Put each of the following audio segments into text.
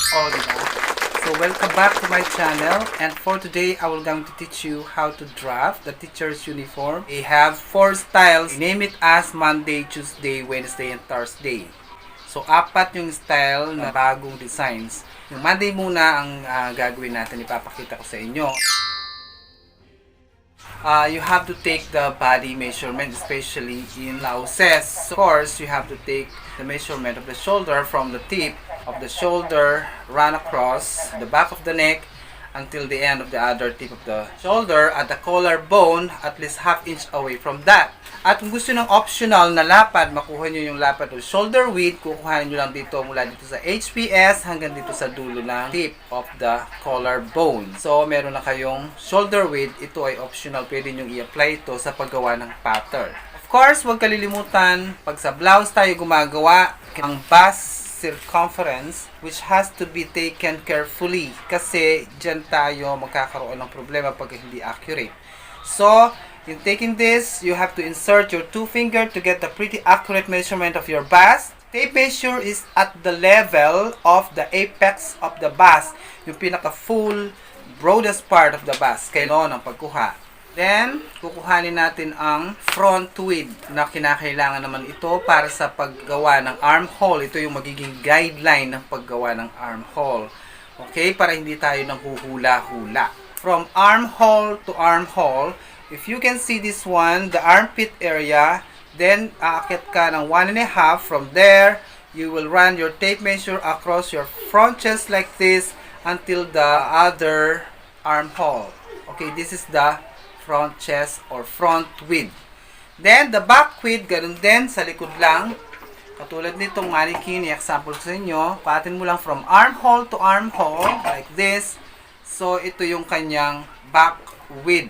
Oh, diba? So, welcome back to my channel. And for today, I will going to teach you how to draft the teacher's uniform. We have 4 styles. Name it as Monday, Tuesday, Wednesday, and Thursday. So, 4 yung style na bagong designs. Yung Monday muna ang gagawin natin. Ipapakita ko sa inyo. You have to take the body measurement, especially in blouses. Of course, you have to take the measurement of the shoulder from the tip of the shoulder, run across the back of the neck until the end of the other tip of the shoulder at the collarbone, at least half inch away from that. At kung gusto ng optional na lapad, makuha nyo yung lapad o shoulder width, kukuhanin nyo lang dito mula dito sa HPS hanggang dito sa dulo ng tip of the collarbone. So, meron na kayong shoulder width. Ito ay optional. Pwede nyo i-apply ito sa paggawa ng pattern. Of course, huwag kalilimutan, pag sa blouse tayo gumagawa, ang bust circumference which has to be taken carefully kasi dyan tayo magkakaroon ng problema pag hindi accurate. So, in taking this, you have to insert your 2 finger to get the pretty accurate measurement of your bust. Tape measure is at the level of the apex of the bust, yung pinaka full broadest part of the bust. Kailangan ng pagkuha. Then, kukuhanin natin ang front width na kinakailangan naman ito para sa paggawa ng armhole. Ito yung magiging guideline ng paggawa ng armhole. Okay? Para hindi tayo nang huhula-hula. From armhole to armhole, if you can see this one, the armpit area, then aakit ka ng 1.5. From there, you will run your tape measure across your front chest like this until the other armhole. Okay, this is the front chest or front width. Then, the back width, ganun din, sa likod lang. Katulad nitong mannequin, i-example sa inyo. Kuhatin mo lang from armhole to armhole, like this. So, ito yung kanyang back width.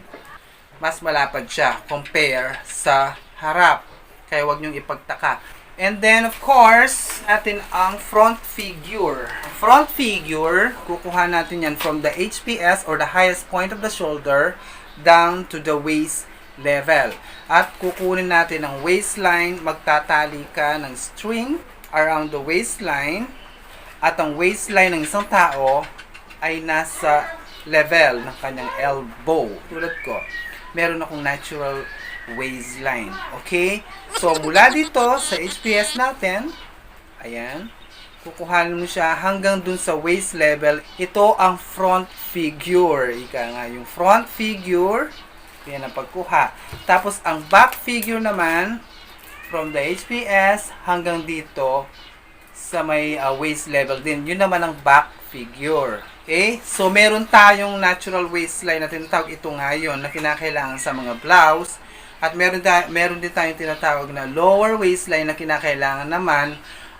Mas malapad siya, compare sa harap. Kaya huwag niyong ipagtaka. And then, of course, atin ang front figure. Front figure, kukuha natin yan from the HPS or the highest point of the shoulder down to the waist level. At kukunin natin ang waistline, magtatali ka ng string around the waistline. At ang waistline ng isang tao ay nasa level ng kanyang elbow. Tulad ko, meron akong natural waistline. Okay? So, mula dito sa HPS natin, ayan, kukuhanin mo siya hanggang dun sa waist level. Ito ang front figure. Ika nga, yung front figure, yan ang pagkuha. Tapos, ang back figure naman, from the HPS hanggang dito sa may waist level din. Yun naman ang back figure. Okay? So, meron tayong natural waistline na tinatawag ito ngayon na kinakailangan sa mga blouse. At meron din tayong tinatawag na lower waistline na kinakailangan naman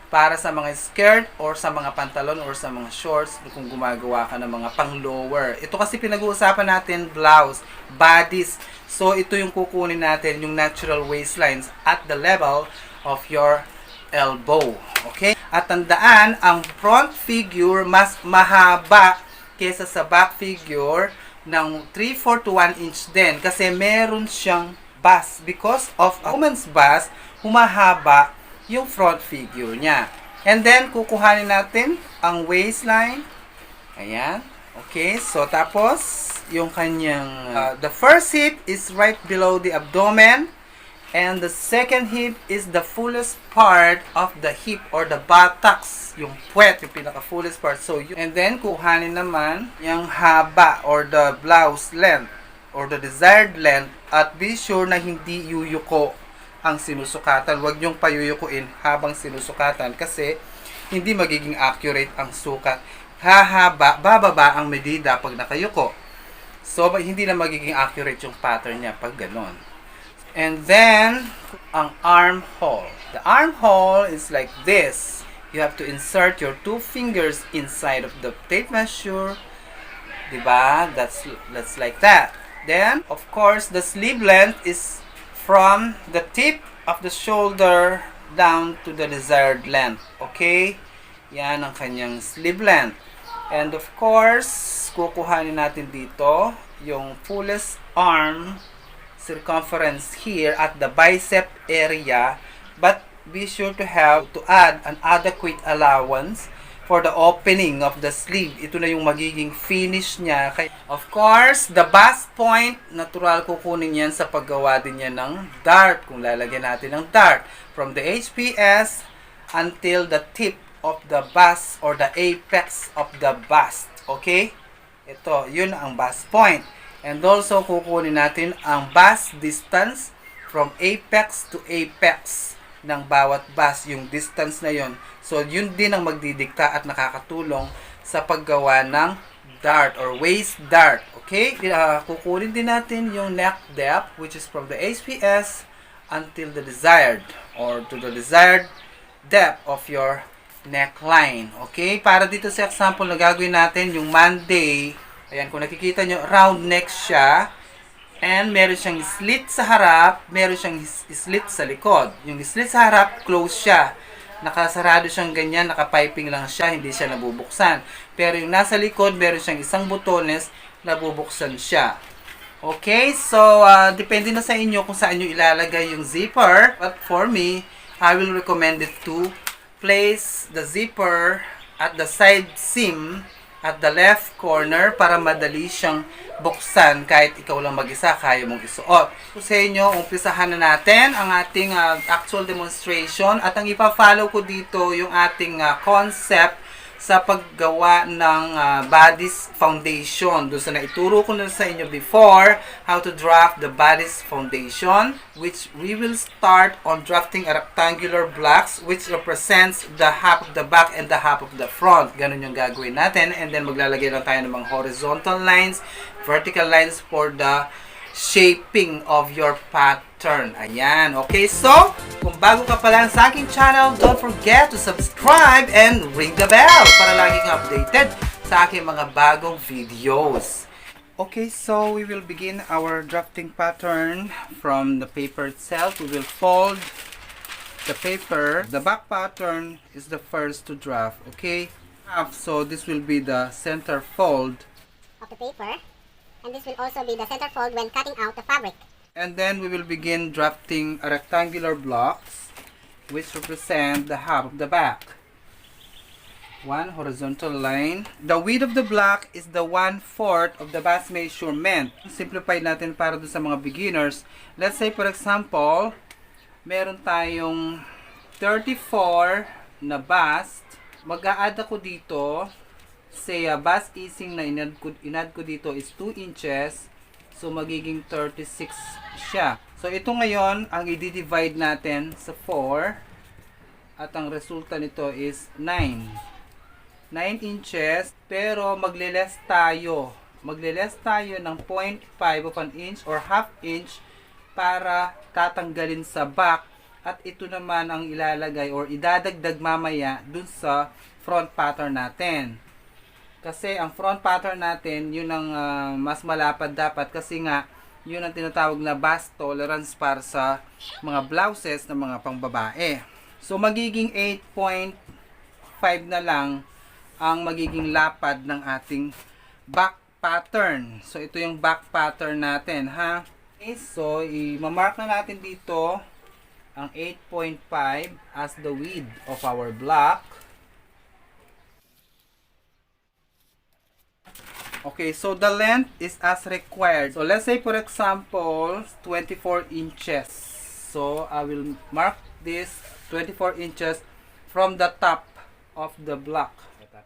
para sa mga skirt or sa mga pantalon or sa mga shorts kung gumagawa ka ng mga pang-lower. Ito kasi pinag-uusapan natin blouse, bodies. So, ito yung kukunin natin, yung natural waistlines at the level of your elbow. Okay? At tandaan, ang front figure mas mahaba kesa sa back figure ng 3/4 to 1 inch din kasi meron siyang bust. Because of a woman's bust, humahaba yung front figure niya. And then, kukuhanin natin ang waistline. Ayan. Okay. So, tapos, yung kanyang, the first hip is right below the abdomen. And the second hip is the fullest part of the hip or the buttocks. Yung puwet, yung pinaka-fullest part. So, and then, kukuhanin naman yung haba or the blouse length or the desired length. At be sure na hindi yuyuko ang sinusukatan. Huwag niyong payuyukuin habang sinusukatan kasi hindi magiging accurate ang sukat. Hahaba, bababa ang medida pag nakayuko. So, hindi na magiging accurate yung pattern niya pag ganon. And then, ang armhole. The armhole is like this. You have to insert your 2 fingers inside of the tape measure. Diba? That's like that. Then, of course, the sleeve length is from the tip of the shoulder down to the desired length. Okay? Yan ang kanyang sleeve length. And of course, kukuhanin natin dito yung fullest arm circumference here at the bicep area. But be sure to add an adequate allowance for the opening of the sleeve. Ito na yung magiging finish niya. Of course, the bust point, natural kukunin yan sa paggawa din yan ng dart. Kung lalagyan natin ng dart. From the HPS until the tip of the bust or the apex of the bust. Okay? Ito, yun ang bust point. And also, kukunin natin ang bust distance from apex to apex ng bawat bust, yung distance na yon. So, yun din ang magdidikta at nakakatulong sa paggawa ng dart or waist dart. Okay? Kukunin din natin yung neck depth, which is from the HPS until the desired or to the desired depth of your neckline. Okay? Para dito sa example na gagawin natin, yung Monday, ayan, kung nakikita nyo, round neck siya. And meron siyang slit sa harap, meron siyang slit sa likod. Yung slit sa harap, close siya. Nakasarado siyang ganyan, nakapiping lang siya, hindi siya nabubuksan. Pero yung nasa likod, meron siyang isang butones, nabubuksan siya. Okay, so depende na sa inyo kung saan nyo ilalagay yung zipper. But for me, I will recommend it to place the zipper at the side seam at the left corner para madali siyang buksan kahit ikaw lang mag-isa, kaya mong isuot. So sa inyo, umpisahan na natin ang ating actual demonstration at ang ipa-follow ko dito yung ating concept sa paggawa ng body's foundation. Doon sa naituro ko na sa inyo before, how to draft the body's foundation, which we will start on drafting a rectangular blocks which represents the half of the back and the half of the front. Ganun yung gagawin natin. And then maglalagay lang tayo ng mga horizontal lines, vertical lines for the shaping of your pattern. Ayan. Okay, so, kung bago ka pa lang sa aking channel, don't forget to subscribe and ring the bell para lagi kang updated sa aking mga bagong videos. Okay, so we will begin our drafting pattern from the paper itself. We will fold the paper. The back pattern is the first to draft, okay? So this will be the center fold of the paper. And this will also be the center fold when cutting out the fabric. And then we will begin drafting a rectangular blocks which represent the half of the back. One horizontal line. The width of the block is the 1/4 of the bust measurement. Simplify natin para doon sa mga beginners. Let's say for example, meron tayong 34 na bust. Mag-a-add ako dito. Say, bust easing na inad ko dito is 2 inches. So, magiging 36 siya. So, ito ngayon, ang i-divide natin sa 4. At ang resulta nito is 9. 9 inches. Pero, magle-less tayo. Magle-less tayo ng 0.5 of an inch or half inch para tatanggalin sa back. At ito naman ang ilalagay or idadagdag mamaya dun sa front pattern natin. Kasi ang front pattern natin, yun ang mas malapad dapat kasi nga, yun ang tinatawag na bust tolerance para sa mga blouses na mga pangbabae. So, magiging 8.5 na lang ang magiging lapad ng ating back pattern. So, ito yung back pattern natin, ha? Okay, so, i-mark na natin dito ang 8.5 as the width of our block. Okay, so the length is as required. So let's say for example, 24 inches. So I will mark this 24 inches from the top of the block. The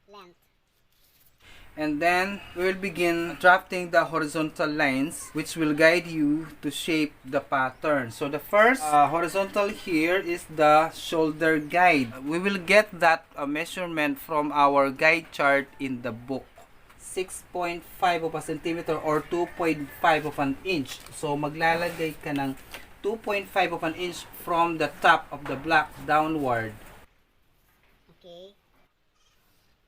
length. And then we will begin drafting the horizontal lines which will guide you to shape the pattern. So the first horizontal here is the shoulder guide. We will get that measurement from our guide chart in the book. 6.5 of a centimeter or 2.5 of an inch. So maglalagay ka ng 2.5 of an inch from the top of the block downward. Okay.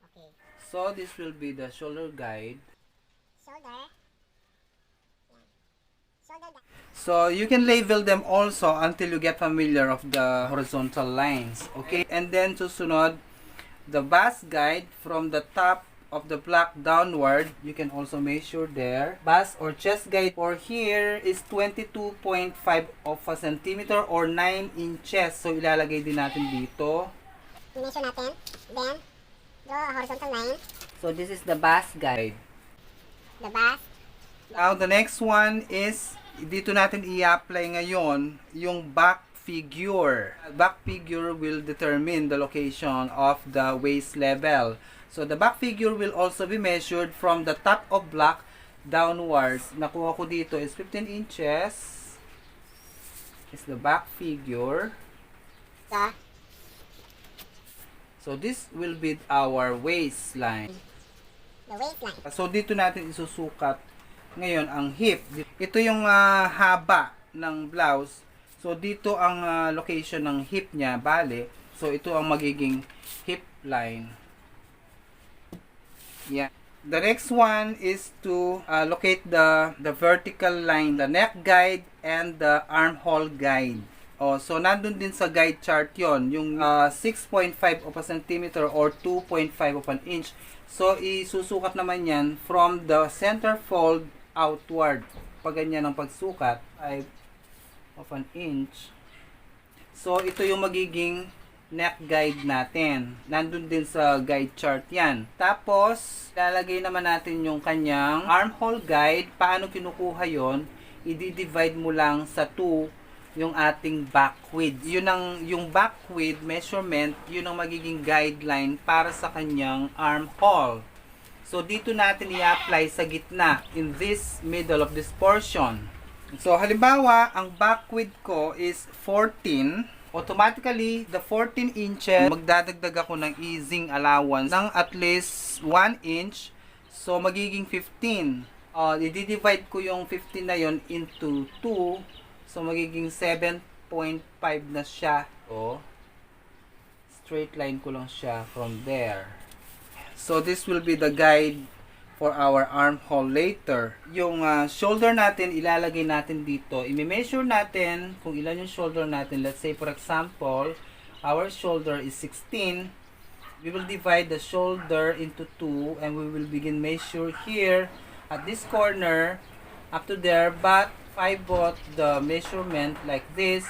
Okay. So this will be the shoulder guide. Shoulder. Yeah. Shoulder guide. So you can label them also until you get familiar of the horizontal lines. Okay? And then susunod, the bust guide from the top of the block downward, you can also measure there. Bust or chest guide for here is 22.5 of a centimeter or 9 inches. So ilalagay din natin dito. I-measure natin. Then, draw a horizontal line. So this is the bus guide. The base. Now the next one is, dito natin i-apply ngayon yung back figure. Back figure will determine the location of the waist level. So the back figure will also be measured from the top of block downwards. Nakuha ko dito is 15 inches. Is the back figure. So this will be our waistline. The waistline. So dito natin isusukat ngayon ang hip. Ito yung haba ng blouse. So dito ang location ng hip niya, bale. So ito ang magiging hip line. Yeah. The next one is to locate the vertical line, the neck guide and the armhole guide. Oh, so nandun din sa guide chart yon, yung 6.5 of a centimeter or 2.5 of an inch. So isusukat naman yan from the center fold outward. Pag ganyan ang pagsukat, 5 of an inch. So ito yung magiging neck guide natin. Nandun din sa guide chart yan. Tapos, lalagay naman natin yung kanyang armhole guide. Paano kinukuha yon? I-divide mo lang sa 2 yung ating back width. Yung back width measurement, yun ang magiging guideline para sa kanyang armhole. So, dito natin i-apply sa gitna, in this middle of this portion. So, halimbawa, ang back width ko is 14. Automatically, the 14 inches, magdadagdag ako ng easing allowance ng at least 1 inch. So, magiging 15. I-divide ko yung 15 na yon into 2. So, magiging 7.5 na siya. O, straight line ko lang siya from there. So, this will be the guide for our armhole later. Yung shoulder natin, ilalagay natin dito. I-measure natin kung ilan yung shoulder natin. Let's say, for example, our shoulder is 16. We will divide the shoulder into 2 and we will begin measure here at this corner up to there. But if I bought the measurement like this,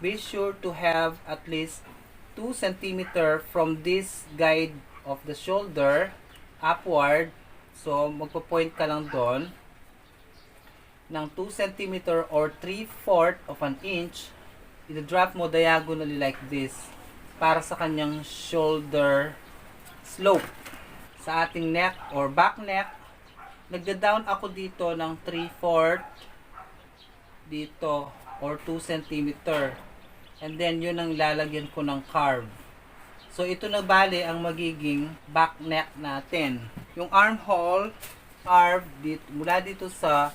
be sure to have at least 2 cm from this guide of the shoulder upward. So, magpo-point ka lang doon ng 2 cm or 3/4 of an inch. I-drop mo diagonally like this para sa kanyang shoulder slope. Sa ating neck or back neck, nagda-down ako dito ng 3/4 dito or 2 cm. And then, yun ang lalagyan ko ng carve. So, ito na bale ang magiging back neck natin. Yung armhole, carve dito, mula dito sa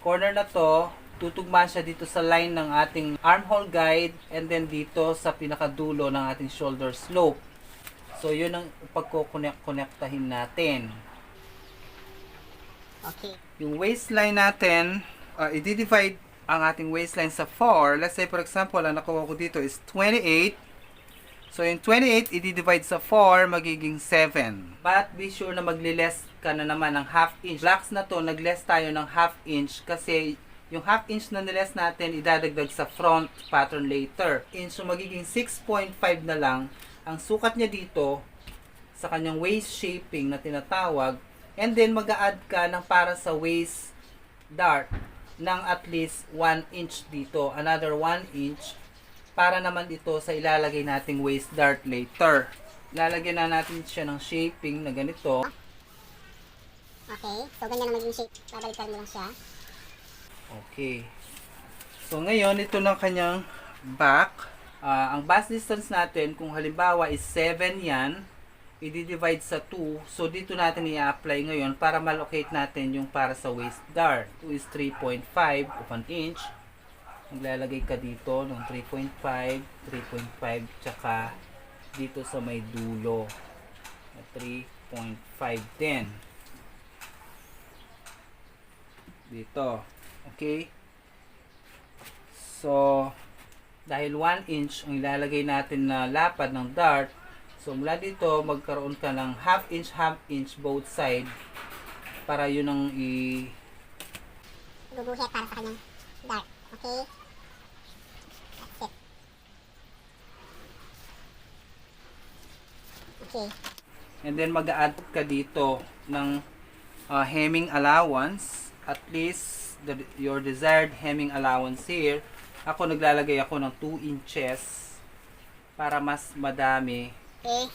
corner na to, tutugma siya dito sa line ng ating armhole guide and then dito sa pinakadulo ng ating shoulder slope. So, yun ang pagko-connect-connectahin natin. Okay. Yung waistline natin, i-divide ang ating waistline sa 4. Let's say, for example, ang nakuha ko dito is 28. So, yung 28, i-divide sa 4, magiging 7. But, be sure na magli-less ka na naman ng half inch. Blocks na to, nag-less tayo ng half inch kasi yung half inch na niless natin, idadagdag sa front pattern later. So, magiging 6.5 na lang ang sukat niya dito sa kanyang waist shaping na tinatawag. And then, mag-a-add ka ng para sa waist dart ng at least 1 inch dito. Another 1 inch para naman ito sa ilalagay nating waist dart later. Lalagyan na natin siya ng shaping na ganito. Okay. So, ganyan ang maging shape. Babalikan mo lang siya. Okay. So, ngayon, ito na kanyang back. Ang bust distance natin, kung halimbawa is 7 yan, i-divide sa 2. So, dito natin i-apply ngayon para malocate natin yung para sa waist dart. 2 is 3.5 of an inch. Maglalagay ka dito ng 3.5, 3.5, tsaka dito sa may dulo. 3.5 din. Dito. Okay? So, dahil 1 inch ang ilalagay natin na lapad ng dart, so mula dito magkaroon ka ng half inch both side para yun ang guguhit para sa kanyang dart. Okay? That's it. Okay. And then mag-add ka dito ng hemming allowance. At least your desired hemming allowance here. Ako naglalagay ako ng 2 inches para mas madami. Okay.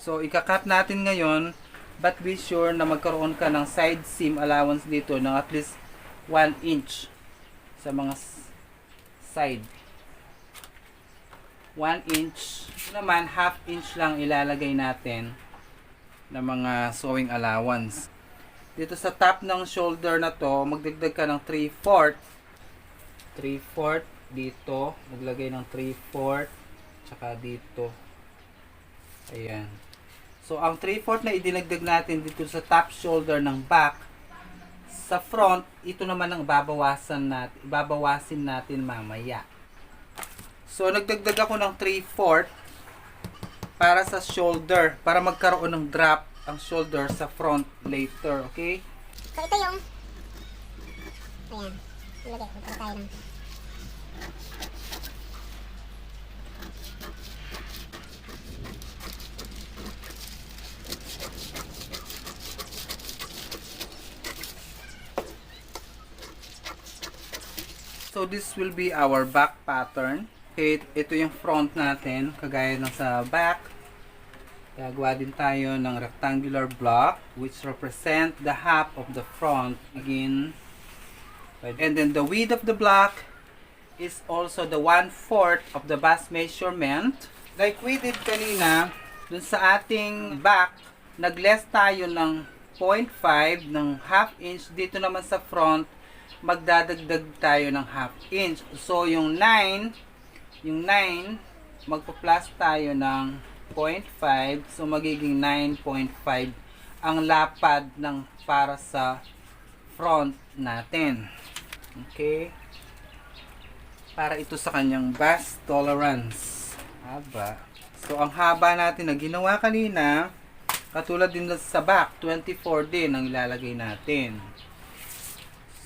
So ika-cut natin ngayon, but be sure na magkaroon ka ng side seam allowance dito ng at least 1 inch sa mga side. 1 inch. Ito naman, half inch lang ilalagay natin na mga sewing allowance. Dito sa top ng shoulder na to, magdagdag ka ng 3/4. 3/4 dito. Maglagay ng 3/4. Tsaka dito. Ayan. So, ang 3/4 na idinagdag natin dito sa top shoulder ng back, sa front, ito naman ang babawasin natin mamaya. So, nagdagdag ako ng 3/4 para sa shoulder, para magkaroon ng drop ang shoulder sa front later, okay? So, ito yung... Ayan. Ilagay ko tayo ng... So, this will be our back pattern. Okay, ito yung front natin, kagaya ng sa back. Gagawa din tayo ng rectangular block which represent the half of the front. Again, and then the width of the block is also the 1/4 of the bust measurement. Like we did kanina, dun sa ating back, nag-less tayo ng 0.5 ng half inch. Dito naman sa front, magdadagdag tayo ng half inch. So, yung 9, magpa-plus tayo ng 0.5. So, magiging 9.5 ang lapad ng para sa front natin. Okay? Para ito sa kanyang bust tolerance. Haba. So, ang haba natin na ginawa kanina, katulad din sa back, 24 din ang ilalagay natin.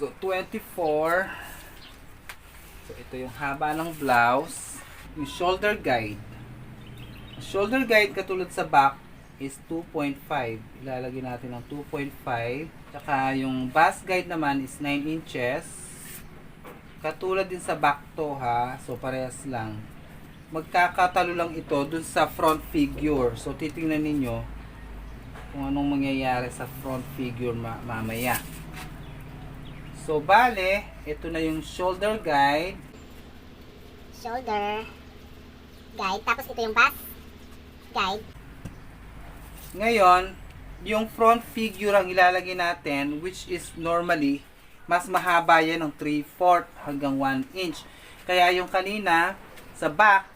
So, 24. So, ito yung haba ng blouse. Yung shoulder guide. Shoulder guide katulad sa back is 2.5. Ilalagay natin ng 2.5. Tsaka yung bust guide naman is 9 inches. Katulad din sa back to ha. So parehas lang. Magkakatalo lang ito dun sa front figure. So titingnan ninyo kung anong mangyayari sa front figure mamaya. So bale, ito na yung shoulder guide. Shoulder guide. Tapos ito yung bust guide. Ngayon, yung front figure ang ilalagay natin, which is normally, mas mahaba yan ng 3/4 hanggang 1 inch. Kaya yung kanina, sa back,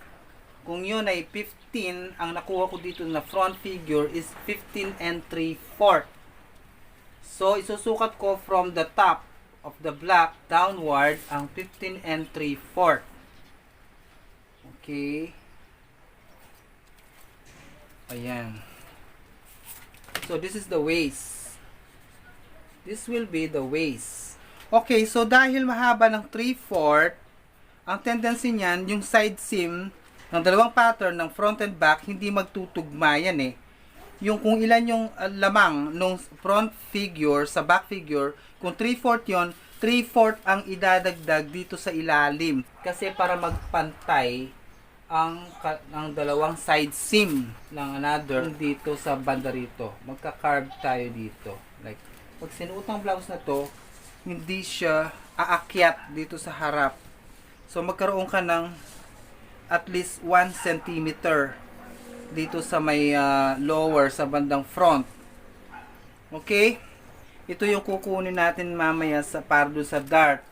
kung yun ay 15, ang nakuha ko dito na front figure is 15 and 3/4. So, isusukat ko from the top of the block downward ang 15 and 3/4. Okay. Ayan. So, this is the waist. This will be the waist. Okay, so dahil mahaba ng 3/4, ang tendency niyan, yung side seam ng dalawang pattern ng front and back, hindi magtutugma yan eh. Yung kung ilan yung lamang nung front figure sa back figure, kung 3/4 yon, 3/4 ang idadagdag dito sa ilalim. Kasi para magpantay ang dalawang side seam ng another dito sa banda rito. Magka-carve tayo dito. Like, pag sinuot ng blouse na to, hindi siya aakyat dito sa harap. So, magkaroon ka ng at least 1 centimeter dito sa may lower sa bandang front. Okay? Ito yung kukunin natin mamaya para doon sa dart.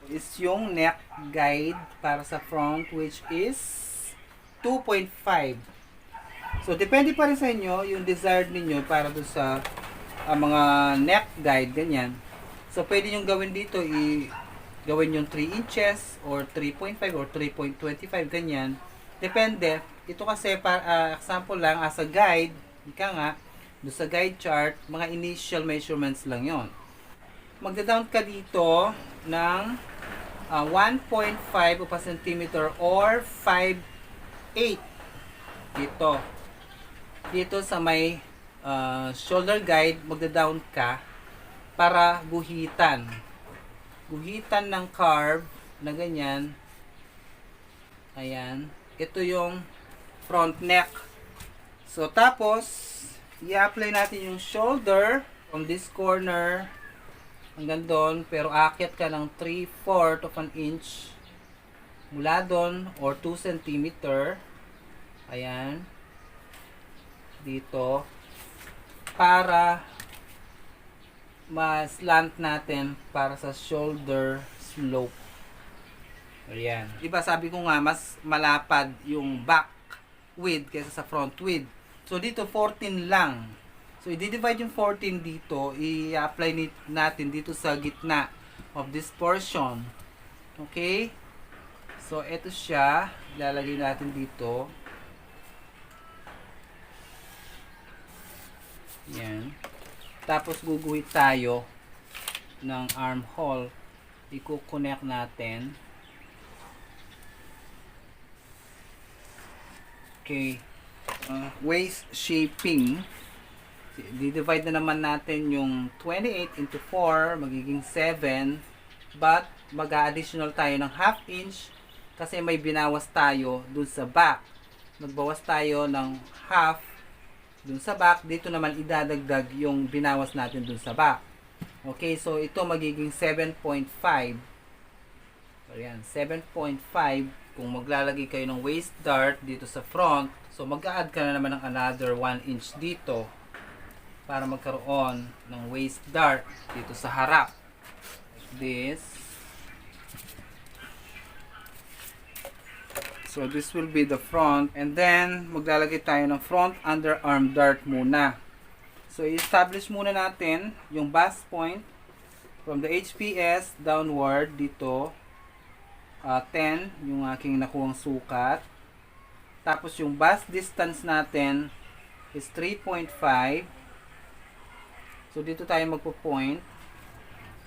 Is yung neck guide para sa front, which is 2.5. So, depende pa rin sa inyo yung desired ninyo para doon sa mga neck guide, ganyan. So, pwede nyo gawin dito, gawin yung 3 inches or 3.5 or 3.25, ganyan. Depende. Ito kasi, example lang, as a guide, ika nga, doon sa guide chart, mga initial measurements lang yon. Magda-down ka dito ng 1.5 of a centimeter or 5 Dito. Dito sa may shoulder guide, magda-down ka para guhitan. Guhitan ng carve na ganyan. Ayan. Ito yung front neck. So, tapos, i-apply natin yung shoulder from this corner hanggang doon. Pero akyat ka ng 3/4 of an inch mula doon or 2 cm. Ayan. Dito. Para ma-slant natin para sa shoulder slope. Ayan. Diba sabi ko nga, mas malapad yung back width kaysa sa front width. So, dito 14 lang. So, i-divide yung 14 dito, i-apply natin dito sa gitna of this portion. Okay? So, ito siya. Ilalagay natin dito. Yan. Tapos, guguhit tayo ng armhole. I-connect natin. Okay. Waist shaping. Di-divide na naman natin yung 28 into 4, magiging 7. But, mag-additional tayo ng 1/2 inch kasi may binawas tayo dun sa back. Magbawas tayo ng 1/2 dun sa back. Dito naman idadagdag yung binawas natin dun sa back. Okay, so ito magiging 7.5. So, yan, 7.5. Kung maglalagay kayo ng waist dart dito sa front, so mag-a-add ka na naman ng another 1 inch dito para magkaroon ng waist dart dito sa harap. This. So this will be the front, and then maglalagay tayo ng front underarm dart muna. So i-establish muna natin yung bust point from the HPS downward dito. 10 yung aking nakuhang sukat. Tapos yung bust distance natin is 3.5. So dito tayo magpo-point.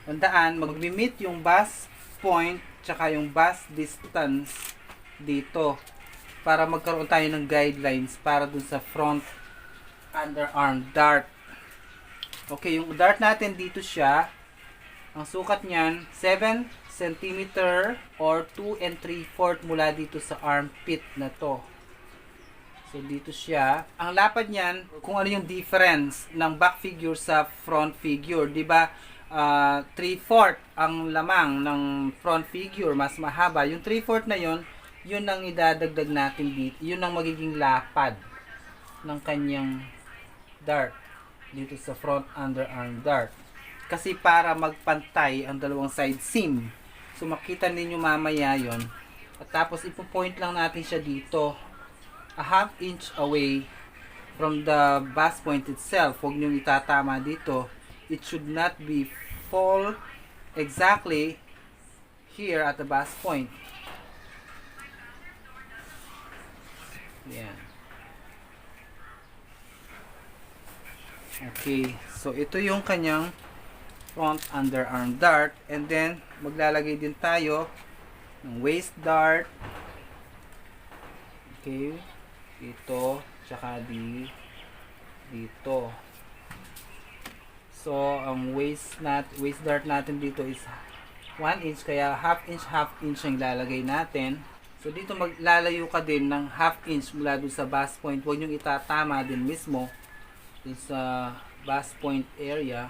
Tandaan, magmi-meet yung bust point tsaka yung bust distance dito para magkaroon tayo ng guidelines para dun sa front underarm dart. Okay, yung dart natin dito siya. Ang sukat niyan 7 cm or 2 3/4 mula dito sa armpit na to. So dito siya. Ang lapad niyan, kung ano yung difference ng back figure sa front figure, 'di ba? 3/4 ang lamang ng front figure, mas mahaba. Yung 3/4 na yon, yun ang idadagdag natin dito. Yun ang magiging lapad ng kanyang dart dito sa front underarm dart. Kasi para magpantay ang dalawang side seam. So makita ninyo mamaya yon. At tapos ipo-point lang natin siya dito. A 1/2 inch away from the bust point itself. Huwag nyo itatama dito. It should not be fall exactly here at the bust point. Yan. Okay. So ito yung kanyang front underarm dart, and then maglalagay din tayo ng waist dart. Okay, dito tsaka dito. So ang waist dart natin dito is 1 inch, kaya 1/2 inch ang ilalagay natin. So dito maglalayo ka din ng 1/2 inch mula dun sa bust point. Huwag nyo itatama din mismo dun sa bust point area.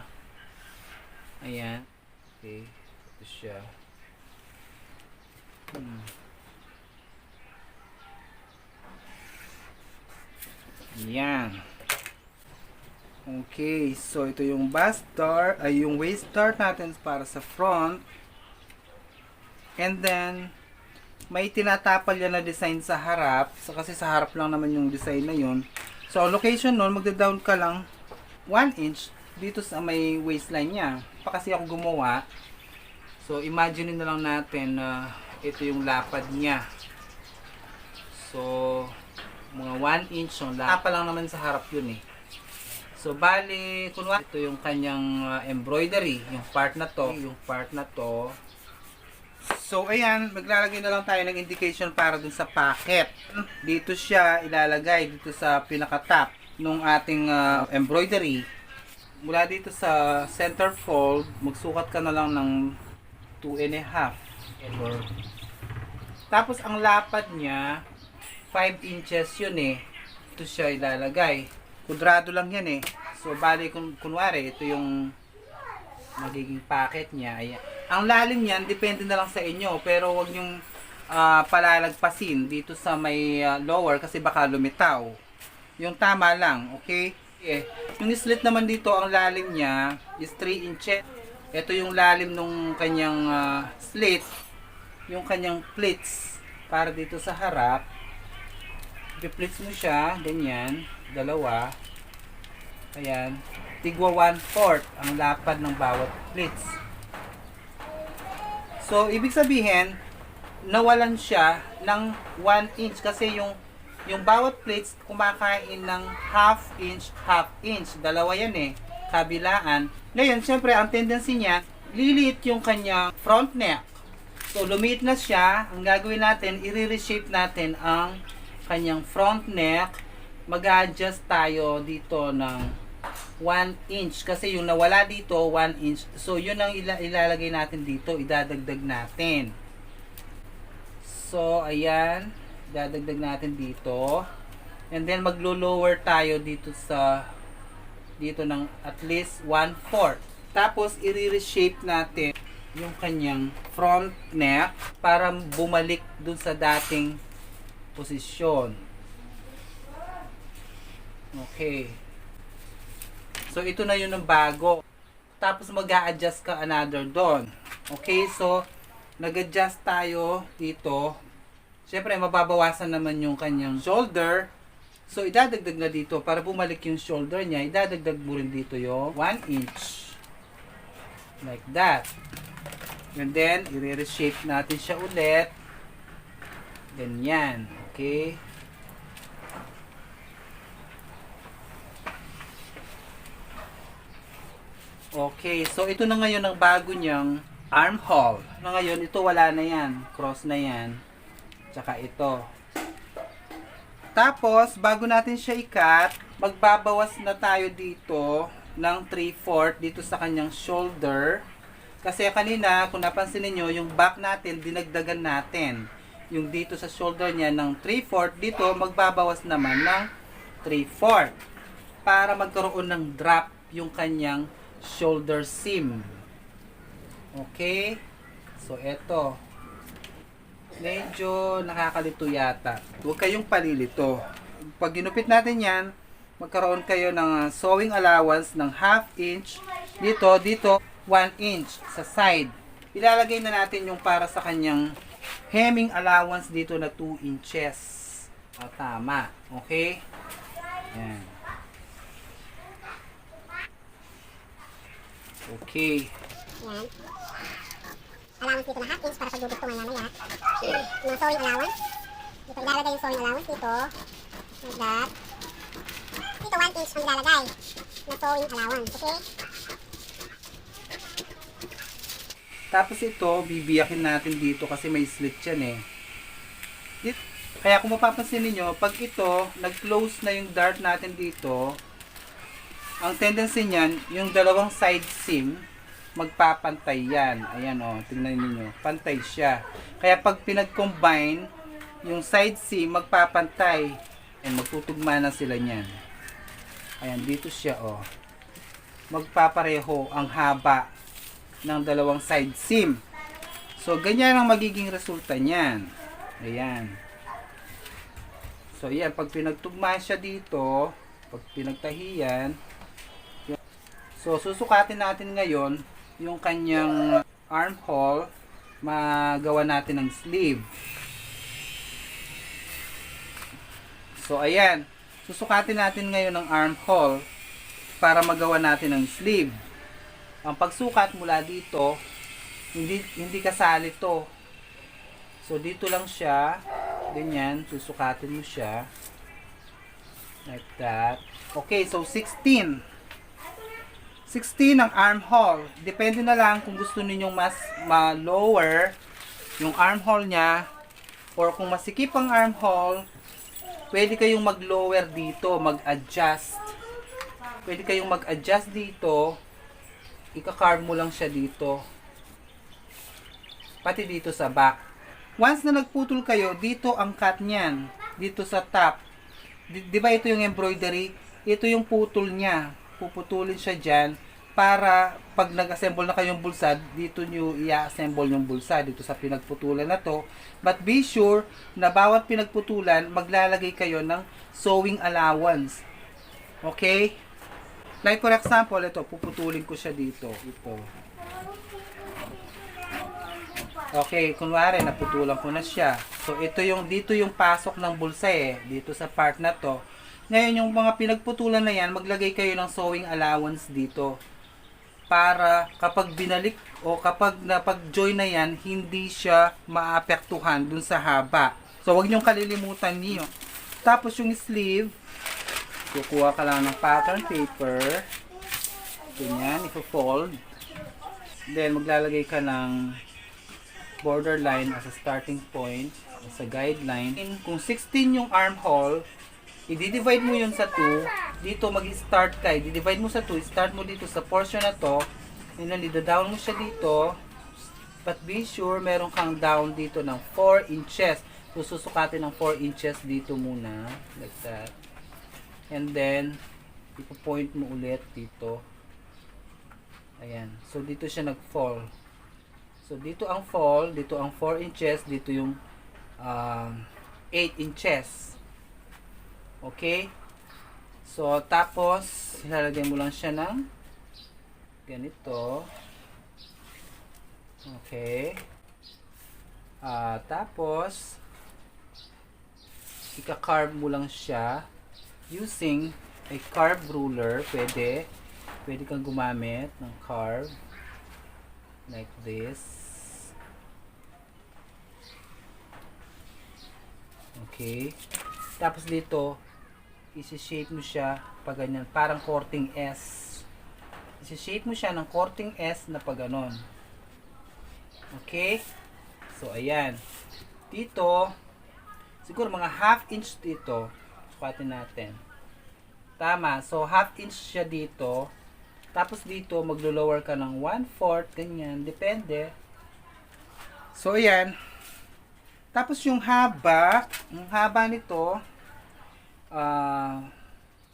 Ayan. Okay. Ito siya. Ayan. Okay. So, ito yung bust dart, ay yung waist dart natin para sa front. And then, may tinatapal yan na design sa harap. So, kasi sa harap lang naman yung design na yun. So, location nun, magda-down ka lang 1 inch dito sa may waistline niya. Pa kasi ako gumawa. So, imagine na lang natin na ito yung lapad niya. So, mga 1 inch yung lapad lang naman sa harap yun eh. So, bali, kunwari, ito yung kanyang embroidery. Yung part na to. So, ayan, maglalagay na lang tayo ng indication para dun sa packet. Dito siya ilalagay, dito sa pinaka-top nung ating embroidery. Mula dito sa center fold, magsukat ka na lang ng 2.5. Tapos, ang lapad niya, 5 inches yun eh. Ito siya ilalagay. Kudrado lang yan eh. So, bali, kunwari, ito yung magiging packet niya. Ayan. Ang lalim niyan, depende na lang sa inyo. Pero wag nyong palalagpasin dito sa may lower kasi baka lumitaw. Yung tama lang, okay? Yung slit naman dito, ang lalim niya is 3 inches. Ito yung lalim nung kanyang slit. Yung kanyang pleats. Para dito sa harap. I-pleats mo siya, ganyan. Dalawa. Ayan. Tigwa 1/4 ang lapad ng bawat pleats. So, ibig sabihin, nawalan siya ng 1 inch kasi yung bawat plates kumakain ng half inch. Dalawa yan eh, kabilaan. Ngayon, syempre, ang tendency niya, liliit yung kanyang front neck. So, lumiit na siya. Ang gagawin natin, i-reshape natin ang kanyang front neck. Mag-adjust tayo dito ng 1 inch kasi yung nawala dito 1 inch, so yun ang ilalagay natin dito, idadagdag natin. So ayan, idadagdag natin dito, and then maglo-lower tayo dito ng at least 1/4. Tapos i-reshape natin yung kanyang front neck para bumalik dun sa dating posisyon. Okay. So, ito na yun ang bago. Tapos, mag-a-adjust ka another doon. Okay, so, nag-adjust tayo dito. Siyempre, mababawasan naman yung kanyang shoulder. So, idadagdag na dito. Para bumalik yung shoulder niya, idadagdag mo rin dito yung 1 inch. Like that. And then, i-reshape natin siya ulit. Ganyan. Okay. Okay, so ito na ngayon ang bago niyang armhole. Na ngayon, ito wala na yan. Cross na yan. Tsaka ito. Tapos, bago natin siya i-cut, magbabawas na tayo dito ng 3/4 dito sa kanyang shoulder. Kasi kanina, kung napansin niyo yung back natin, dinagdagan natin. Yung dito sa shoulder niya ng 3/4, dito magbabawas naman ng 3/4 para magkaroon ng drop yung kanyang shoulder seam. Okay? So, eto. Medyo nakakalito yata. Huwag kayong palilito. Pag ginupit natin yan, magkaroon kayo ng sewing allowance ng 1/2 inch. Dito, 1 inch sa side. Ilalagay na natin yung para sa kanyang hemming allowance dito na 2 inches. O, tama. Okay? Yan. Okay. Yan. Allowance dito na 1/2 inch para pag gugusto nga mamaya. Ng sewing allowance. Dito ilalagay yung sewing allowance dito. Like that. Dito 1 inch ang ilalagay na sewing allowance. Okay? Tapos ito, bibiyakin natin dito kasi may slit yan eh. Kaya kung mapapansin niyo, pag ito, nag-close na yung dart natin dito, ang tendency niyan, yung dalawang side seam, magpapantay yan. Ayan o, tingnan niyo, pantay siya. Kaya pag pinag-combine, yung side seam, magpapantay. And magtutugma na sila niyan. Ayan, dito siya o. Magpapareho ang haba ng dalawang side seam. So, ganyan ang magiging resulta niyan. Ayan. So, ayan, pag pinagtugma siya dito, pag pinagtahiyan, so, susukatin natin ngayon yung kanyang armhole, magawa natin ng sleeve. So, ayan. Susukatin natin ngayon ng armhole para magawa natin ng sleeve. Ang pagsukat mula dito, hindi kasali to. So, dito lang siya. Ganyan. Susukatin mo siya. Like that. Okay, so 16 ang armhole. Depende na lang kung gusto ninyong mas ma-lower yung armhole niya, or kung masikip ang armhole, pwede kayong mag-lower dito, mag-adjust. Pwede kayong mag-adjust dito, ika-carve mo lang siya dito. Pati dito sa back. Once na nagputol kayo, dito ang cut niyan. Dito sa top. Di ba ito yung embroidery? Ito yung putol niya. Puputulin siya dyan para pag nag-assemble na kayong bulsa, dito nyo i-assemble yung bulsa dito sa pinagputulan na to. But be sure na bawat pinagputulan, maglalagay kayo ng sewing allowance. Okay? Like for example, ito, puputulin ko siya dito. Ito. Okay, kunwari, naputulan ko na siya. So, dito yung pasok ng bulsa dito sa part na to. Ngayon, yung mga pinagputulan na yan, maglagay kayo ng sewing allowance dito. Para kapag binalik o kapag napag-join na yan, hindi siya maapektuhan dun sa haba. So, wag niyong kalilimutan niyo. Tapos yung sleeve, kukuha ka lang ng pattern paper. Ganyan, ipo-fold. Then, maglalagay ka ng borderline as a starting point, as a guideline. Kung 16 yung armhole, i-divide mo yun sa 2. Dito mag-start ka. I-divide mo sa 2. Start mo dito sa portion na to. And then, i-down mo siya dito. But be sure, meron kang down dito ng 4 inches. So, susukatin ng 4 inches dito muna. Like that. And then, ipo-point mo ulit dito. Ayan. So, dito siya nag-fall. So, dito ang fall. Dito ang 4 inches. Dito yung 8 inches. Okay? So, tapos, ilalagay mo lang siya ng ganito. Okay. Tapos, ika-carve mo lang siya using a carve ruler. Pwede kang gumamit ng carve. Like this. Okay. Tapos dito, isi-shape mo siya pag ganyan, parang korting S. Isi-shape mo siya ng korting S na pag ganon. Okay? So, ayan. Dito, siguro mga half inch dito. Sukatin natin. Tama. So, half inch siya dito. Tapos dito, maglo-lower ka ng 1/4, ganyan. Depende. So, ayan. Tapos yung haba nito,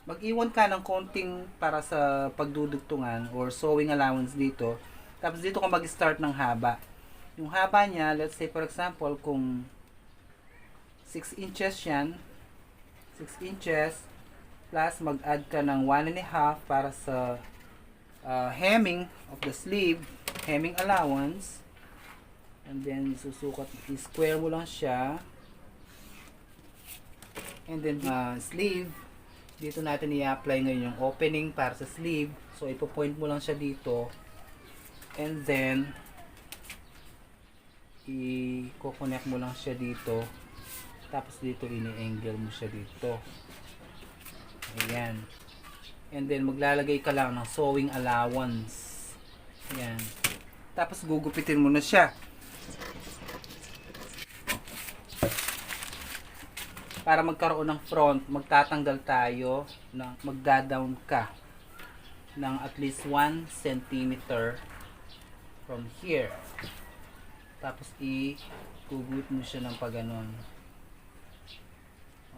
mag-iwan ka ng konting para sa pagdudugtungan or sewing allowance dito. Tapos dito ka mag-start ng haba. Yung haba niya, let's say for example, kung 6 inches yan, 6 inches, plus mag-add ka ng 1.5 para sa hemming of the sleeve, hemming allowance. And then, susukat, i-square mo lang siya. And then, sleeve, dito natin i-apply ngayon yung opening para sa sleeve. So, ipo-point mo lang siya dito. And then, i-connect mo lang siya dito. Tapos, dito, ini-angle mo siya dito. Ayan. And then, maglalagay ka lang ng sewing allowance. Ayan. Tapos, gugupitin mo na siya. Para magkaroon ng front, magtatanggal tayo, magda-down ka ng at least 1 cm from here. Tapos i-gugut mo siya ng paganon.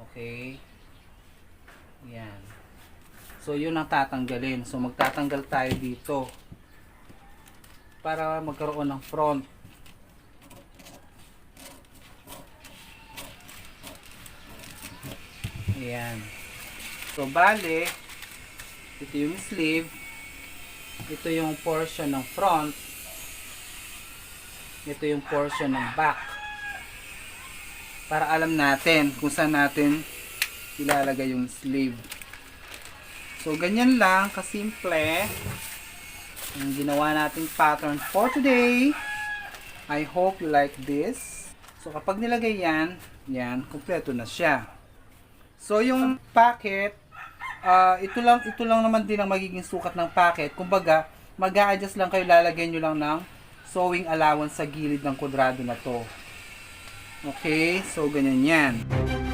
Okay? Yan. So, yun ang tatanggalin. So, magtatanggal tayo dito para magkaroon ng front. Ayan. So, bale, ito yung sleeve. Ito yung portion ng front. Ito yung portion ng back. Para alam natin kung saan natin ilalagay yung sleeve. So, ganyan lang, kasimple ang ginawa nating pattern for today. I hope you like this. So, kapag nilagay yan, kompleto na siya. So, yung packet, ito lang naman din ang magiging sukat ng packet. Kumbaga, mag-a-adjust lang kayo, lalagyan nyo lang ng sewing allowance sa gilid ng kwadrado na to. Okay, so ganyan yan.